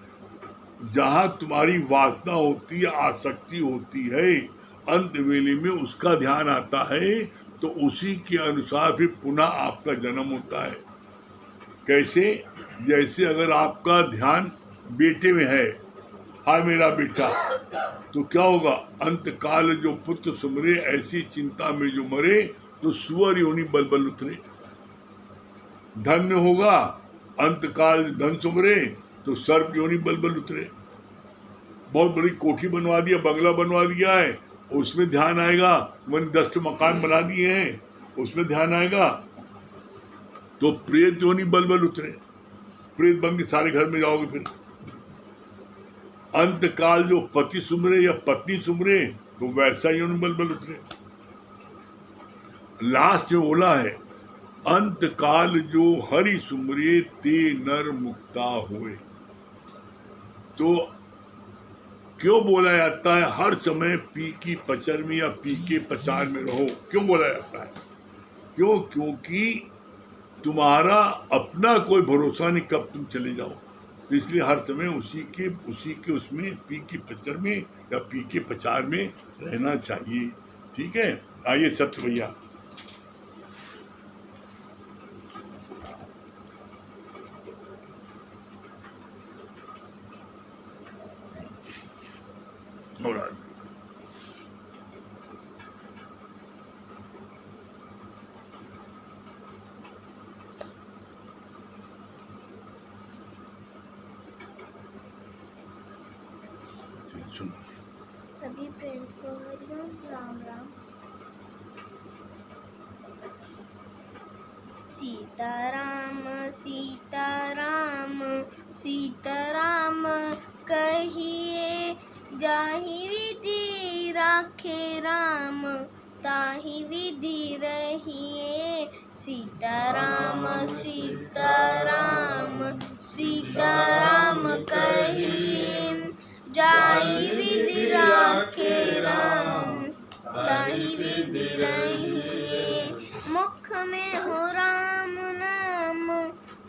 जहां तुम्हारी वासना होती है, आसक्ति होती है, अंत वेले में उसका ध्यान आता है, तो उसी के अनुसार फिर पुनः आपका जन्म होता है। कैसे? जैसे अगर आपका ध्यान बेटे में है, हाय मेरा बेटा, तो क्या होगा? अंत काल जो पुत्र सुमरे, ऐसी चिंता में जो मरे, तो सुअर योनि बल बल उतरे। धन में होगा, अंत काल धन सुमरे, तो सर्प योनि बल बल उतरे। बहुत बड़ी कोठी बनवा दिया, बंगला बनवा दिया है, उसमें ध्यान आएगा। मैंने 10 मकान बना दिए हैं, उसमें ध्यान आएगा, तो प्रेत योनि बल बल उतरे। प्रेत बन के सारे घर में जाओगे। फिर अंत काल जो पति सुमरे या पत्नी सुमरे, तो वैसा ही योनि बल बल उतरे। लास्ट जो बोला है, अंत काल जो हरि सुमरे, ते नर मुक्ता होए। तो क्यों बोला जाता है हर समय पी की पचर में या पी के पचार में रहो? क्यों बोला जाता है? क्यों? क्योंकि तुम्हारा अपना कोई भरोसा नहीं कब तुम चले जाओ, तो इसलिए हर समय उसी के उसमें पी की पचर में या पी के पचार में रहना चाहिए। ठीक है, आइए सत्य भैया। Alright. सभी फ्रेंड को हरिओम, राम राम। सीताराम सीताराम सीताराम कहिए, जाहि विधि राखे राम, ताहि विधि रहिए। सीताराम सीताराम सीताराम कहिए, जाहि विधि राखे राम, ताहि विधि रहिए। मुख में हो राम नाम,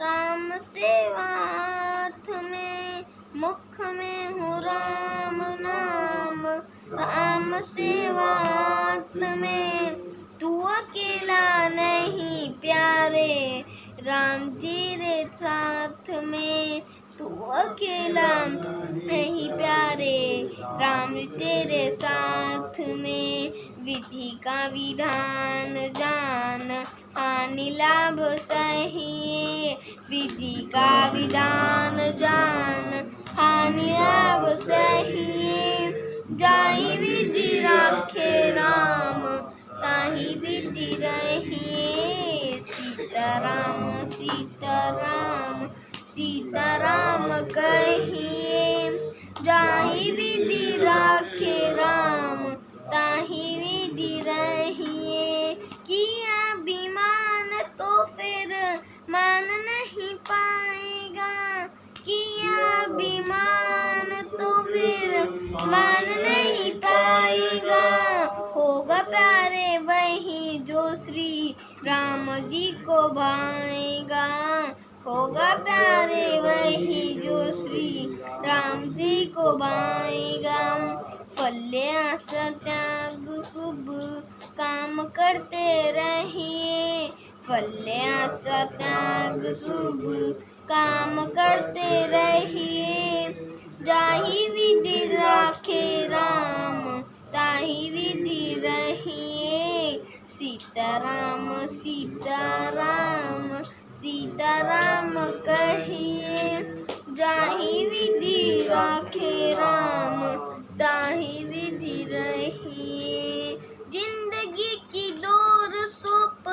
राम सेवा हाथ में। मुख में हो राम नाम, राम सेवा हाथ में। तू अकेला नहीं प्यारे, राम जी रे साथ में। तू अकेला नहीं प्यारे, राम तेरे साथ में। विधि का विधान जान, हानि लाभ सहिए। विधि का विधान जान, हानि लाभ सहिए। जाहि विधि राखे राम, ताहि विधि रहिए। सीताराम सीताराम सीताराम कहिए, जाहि विधि राखे राम, ताहि विधि रहिए। किया अभिमान तो फिर मान नहीं पाएगा, किया अभिमान तो फिर मान नहीं पाएगा। होगा प्यारे वही जो श्री राम जी को भाएगा। होगा प्यारे वही जो श्री राम जी को भाएगा। फल्ले आशा त्याग शुभ काम करते रहिए। फल्ले आशा त्याग शुभ काम करते रहिए। जाहि विधि राखे राम, ताहि विधि रहिए। सीताराम सीताराम सीताराम कहिए, जाहि विधि राखे राम, ताहि विधि रहिए। जिंदगी की डोर सौंप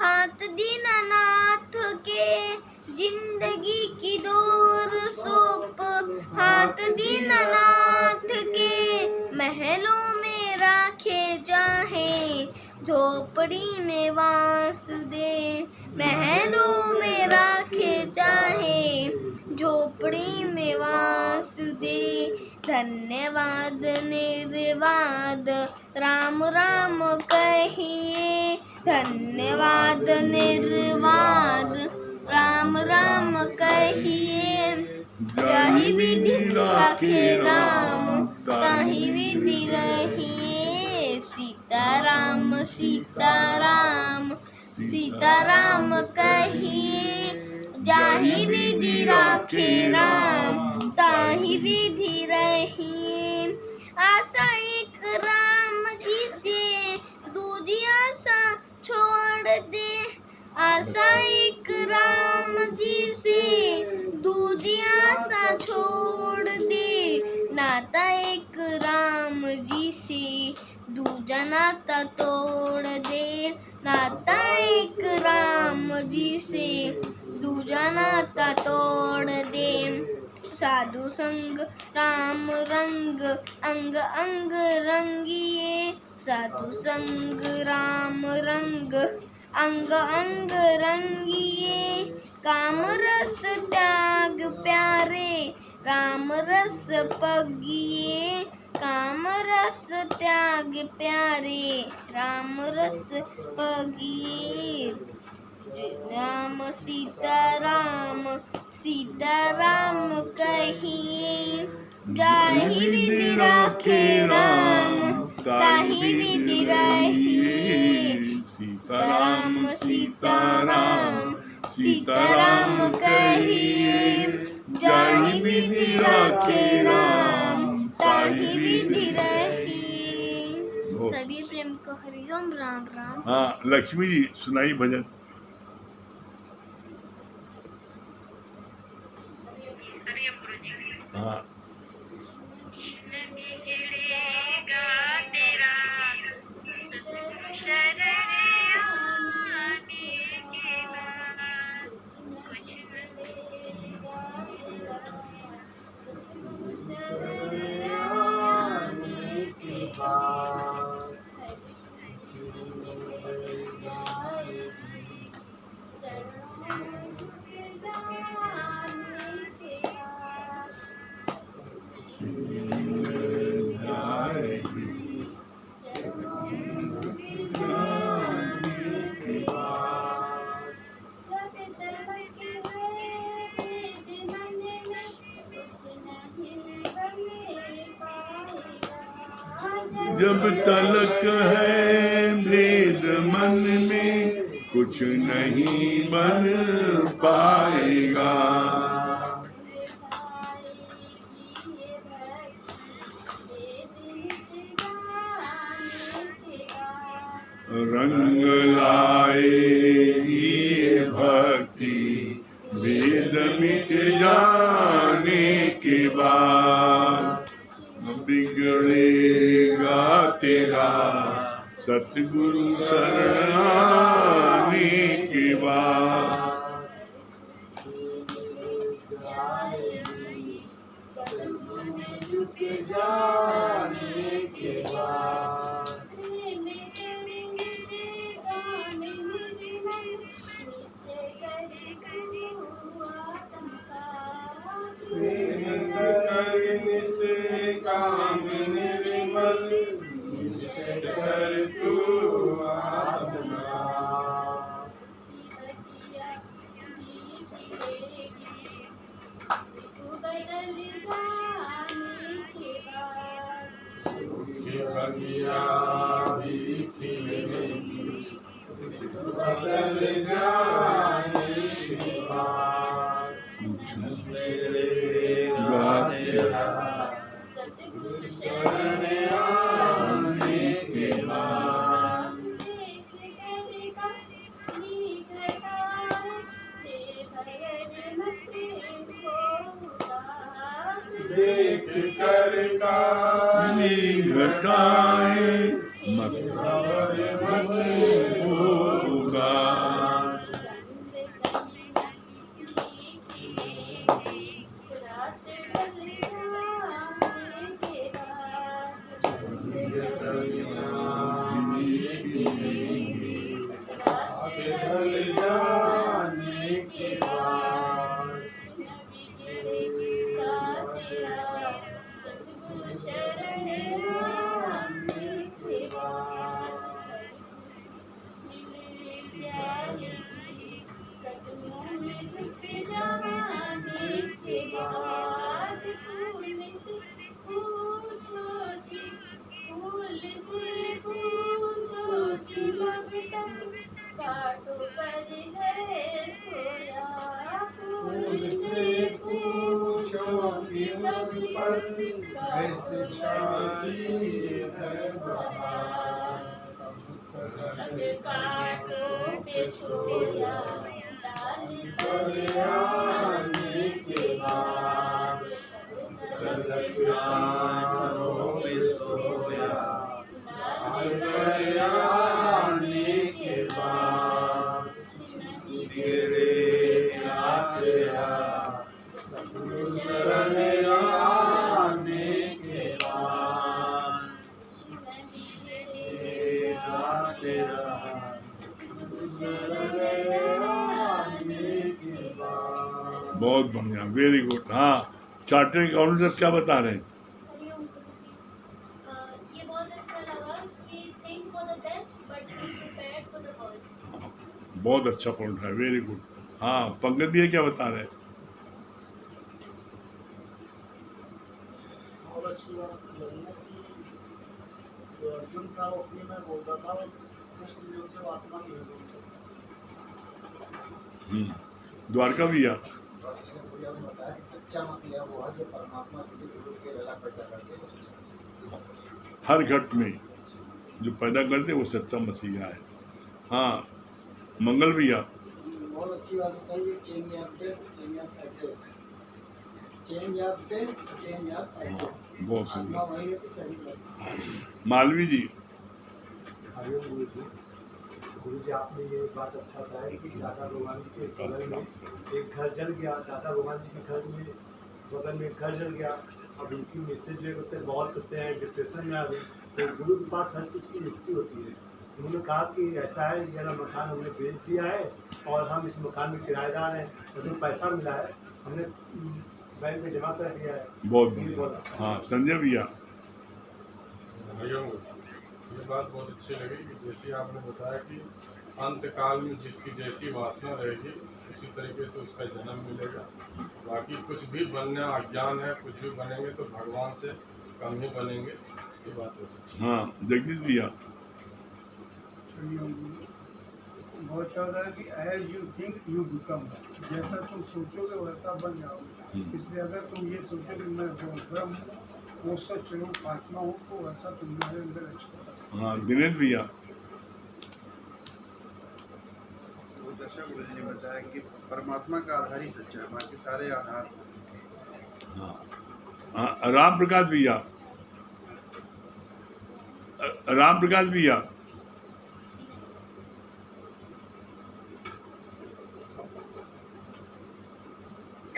हाथ दीनानाथ के। जिंदगी की डोर सौंप हाथ दीनानाथ के। महलों में राखे जाहे, झोपड़ी में वास दे। महलों में राखे जाहे, झोपड़ी में वास दे। धन्यवाद निर्वाद राम राम कहिए। धन्यवाद निर्वाद राम राम कहिए। जाहि विधि राखे राम, ताहि विधि रहिए। सीताराम सीताराम सीताराम कहिए, जाहि विधि राखे राम, ताहि विधि रहिए। आशा एक राम जी से दूजी आशा छोड़ दे। आशा एक राम जी से दूजी आशा छोड़ दे। नाता एक राम जी से दूजा नाता तोड़ दे। नाता एक राम जी से दूजा नाता तोड़ दे। साधु संग राम रंग, अंग अंग रंगिए। साधु संग राम रंग, अंग अंग रंगिए। काम रस त्याग प्यारे, राम रस पगिए। काम रस त्याग प्यारे, राम रस पगिए। राम सीताराम सीताराम कहिए जाहि विधि राखे राम ताहि विधि रहिए सीताराम सीताराम सीताराम कहिए जाहि विधि राखे राम ताहि विधि रहिए। सभी प्रेम को हरिओम राम राम। हाँ लक्ष्मी जी सुनाई भजन। हाँ जब तलक है भेद मन में कुछ नहीं बन पाएगा। रंग लाएगी ये भक्ति भेद मिट जाने के बाद। बिगड़ेगा तेरा सतगुरु शरण आने के बाद। काम निर्मल निश्चय कर तू आत्मा। बगिया भी खिलेगी बदल जाने के बाद। शरण आने के बाद। देख कर काली घटाए मत होगा। बहुत बढ़िया, वेरी गुड। हाँ, चार्टर्ड अकाउंटेंट क्या बता रहे हैं? ये बहुत अच्छा लगा कि think for the best but be prepared for the worst। बहुत अच्छा पॉइंट है, वेरी गुड। हाँ, पंकज भैया क्या बता रहे हैं? और अच्छी बात लगी है कि जो अर्जुन था वो अपने में बोलता था और कृष्ण जी उसे वासना नहीं बोलते। द्वारका भैया। भैया ने बताया कि सच्चा मसीहा वो है जो परमात्मा के लिए गुरु के लला पैदा करते हैं। हर घट में जो पैदा करते वो सच्चा मसीहा है। हाँ, मंगल भैया। बहुत अच्छी बात बताई है, change of taste, change of address, change of taste, change of address. बहुत आत्मा सुंदर। वही है कि सही बात। मालवी जी। गुरु जी आपने ये बात अच्छा बताया कि दादा भगवान जी के बगल में एक घर जल गया, दादा भगवान जी के घर में बगल में एक घर जल गया। अब उनकी मैसेज जो होते हैं बहुत होते हैं, डिप्रेशन में आ गए। तो गुरु के पास हर चीज़ की युक्ति होती है। उन्होंने कहा कि ऐसा है, ये वाला मकान हमने बेच दिया है और हम इस मकान में किराएदार हैं, और जो पैसा मिला है हमने बैंक में जमा कर दिया है। बहुत बढ़िया। हाँ, संजय भैया। ये बात बहुत अच्छी लगी कि जैसे आपने बताया कि अंत काल में जिसकी जैसी वासना रहेगी उसी तरीके से उसका जन्म मिलेगा। बाकी कुछ भी बनना अज्ञान है, कुछ भी बनेंगे तो भगवान से कम ही बनेंगे। ये बात बहुत अच्छी। हाँ, जगदीश भैया। बहुत चाहता है कि as you think you become, जैसा तुम सोचोगे वैसा बन जाओगे। इसलिए अगर तुम ये सोचो कि मैं ब्रह्म हूँ, वो सच रूप आत्मा हूँ, तो वैसा तुम्हारे अंदर अच्छा। हाँ, दिनेश भैया। तो जैसा गुरु जी ने बताया कि परमात्मा का आधार ही सच्चा है, बाकी सारे आधार। हाँ, राम प्रकाश भैया। राम प्रकाश भैया।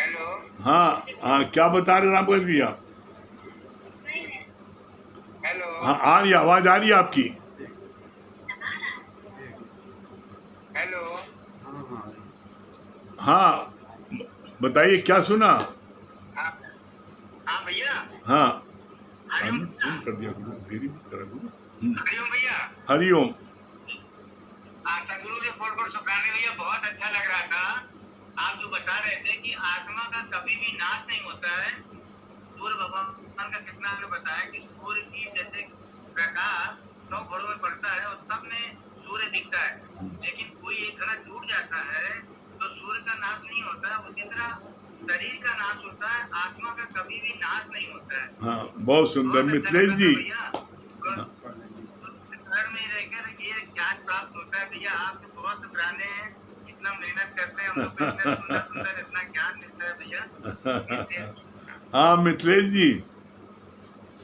हेलो। हाँ हाँ, क्या बता रहे राम प्रकाश भैया? हेलो। हाँ, आ रही आवाज आ रही है आपकी। हेलो। हाँ, बताइए क्या सुना? हाँ भैया। हाँ, हरिओम फोन कर दिया गुरु, देरी मत करा गुरु। हरिओम भैया। हरिओम। सदगुरु के फोन पर सुखाने भैया बहुत अच्छा लग रहा था। आप जो बता रहे थे कि आत्मा का कभी भी नाश नहीं होता है। सूर्य भगवान का कितना आपने बताया कि सूर्य की जैसे प्रकाश 100 घड़ों में पड़ता है और सब में सूर्य दिखता है, लेकिन कोई एक घड़ा टूट जाता है तो सूर्य का नाश नहीं होता है। उसी तरह शरीर का नाश होता है, आत्मा का कभी भी नाश नहीं होता है। हाँ, बहुत सुंदर मिथिलेश जी। घर में रहकर ये ज्ञान प्राप्त होता है भैया। आप तो बहुत पुराने हैं, इतना मेहनत करते हैं, हम लोग को इतना सुंदर सुंदर इतना ज्ञान मिलता है भैया। हाँ, मिथिलेश जी।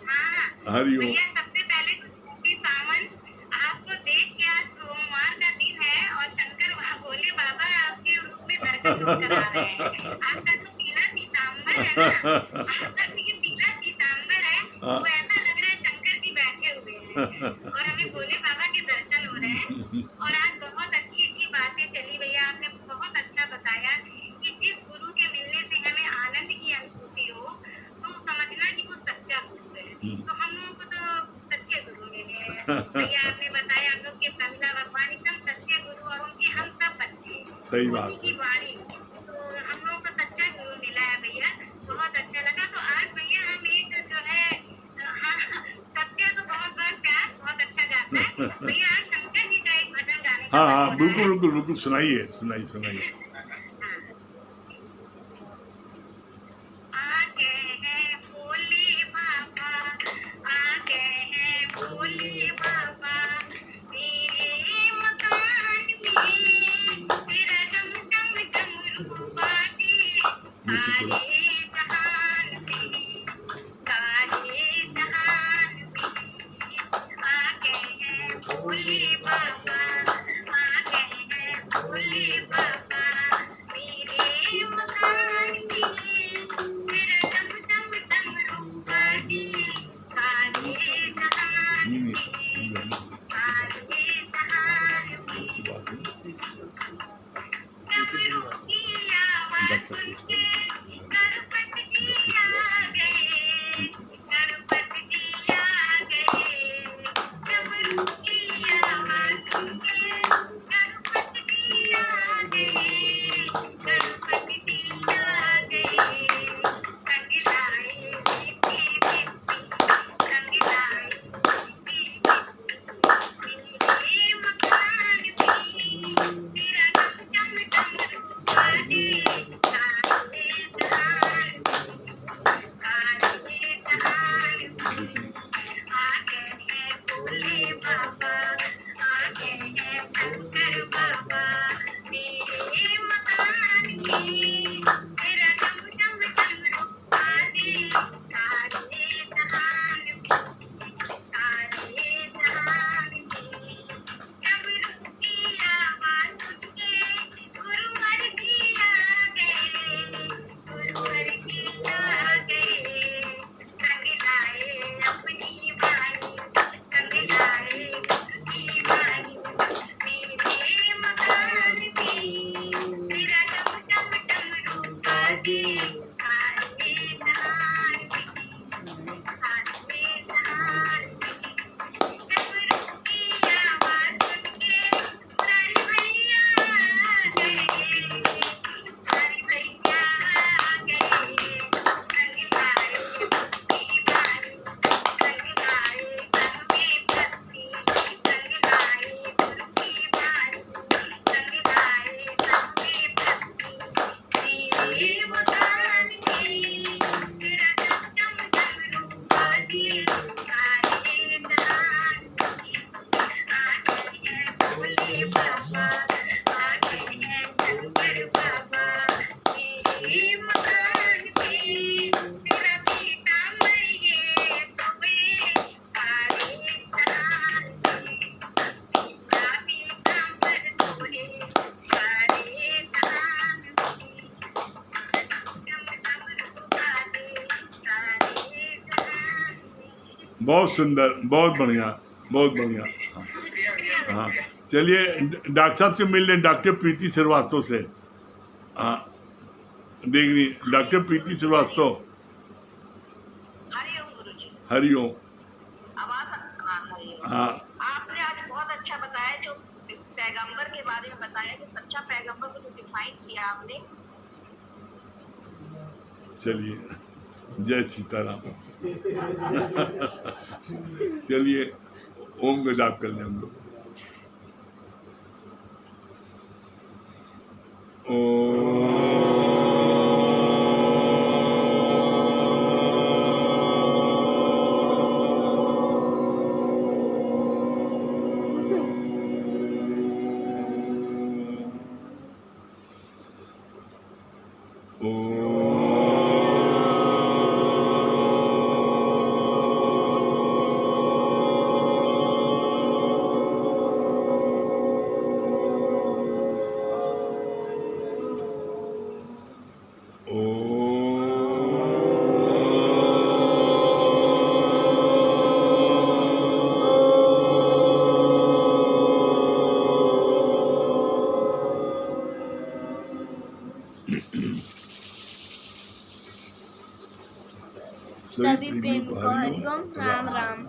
हाँ हरिओम। भैया, सबसे पहले श्री सावन आपको देख के आज सोमवार का दिन है और शंकर भोले बाबा आपके रूप में दर्शन करा रहे हैं। आपका जो पीला पीताम्बर है ना, आपका ये पीला पीताम्बर है, वो ऐसा लग रहा है शंकर जी बैठे हुए हैं और हमें भोले बाबा के दर्शन हो रहे हैं। और आज बहुत अच्छी अच्छी बातें चली भैया, आपने बहुत अच्छा बताया कि जिस गुरु के मिलने से हमें आनंद की अनुभूति हो तो समझना कि वो सच्चा गुरु है। तो हम लोगों को तो सच्चे गुरु मिले हैं भैया। आपने बताया हम लोग के तमिला भगवान एकदम सच्चे गुरु और उनके हम सब बच्चे। सही बात उन्हीं की वाणी, तो हम लोगों को सच्चा गुरु मिला है भैया, बहुत अच्छा लगा। तो आज भैया हम एक जो है, हाँ, सत्य तो बहुत बार प्यार बहुत अच्छा गाता है भैया। आज शंकर जी का एक भजन गाने का हाँ मन हाँ, हो रहा बिल्कुल है। बिल्कुल बिल्कुल, सुनाइए सुनाइए सुनाइए। आ गए हैं भोले बाबा, आ गए हैं भोले बाबा, मेरे मकान में तेरा डम डम डमरू बाजे सारे जहान में, सारे जहान में। आ गए हैं भोले बाबा, आ गए हैं भोले बाबा, मेरे मकान में तेरा डम डम डमरू बाजे सारे जहान नहीं, में, नहीं, सारे जहान में। डमरू की आवाज सुन के गणपति जी आ गए, गणपति जी आ गए। डमरू की आवाज सुन के गणपति जी आ बहुत सुंदर, बहुत बढ़िया, बहुत बढ़िया। हाँ, चलिए डॉक्टर साहब से मिल लें, डॉक्टर प्रीति श्रीवास्तव से। हाँ, देख रही डॉक्टर प्रीति श्रीवास्तव। हरिओम गुरुजी। हरिओम। आवाज हरिओम। हाँ, आपने आज बहुत अच्छा बताया, जो पैगंबर के बारे में बताया कि सच्चा पैगंबर को जो डिफाइन किया आपने। चलिए, जय सीताराम। चलिए ओम का जाप कर लें हम लोग। सभी प्रेम को हरिओम। राम राम।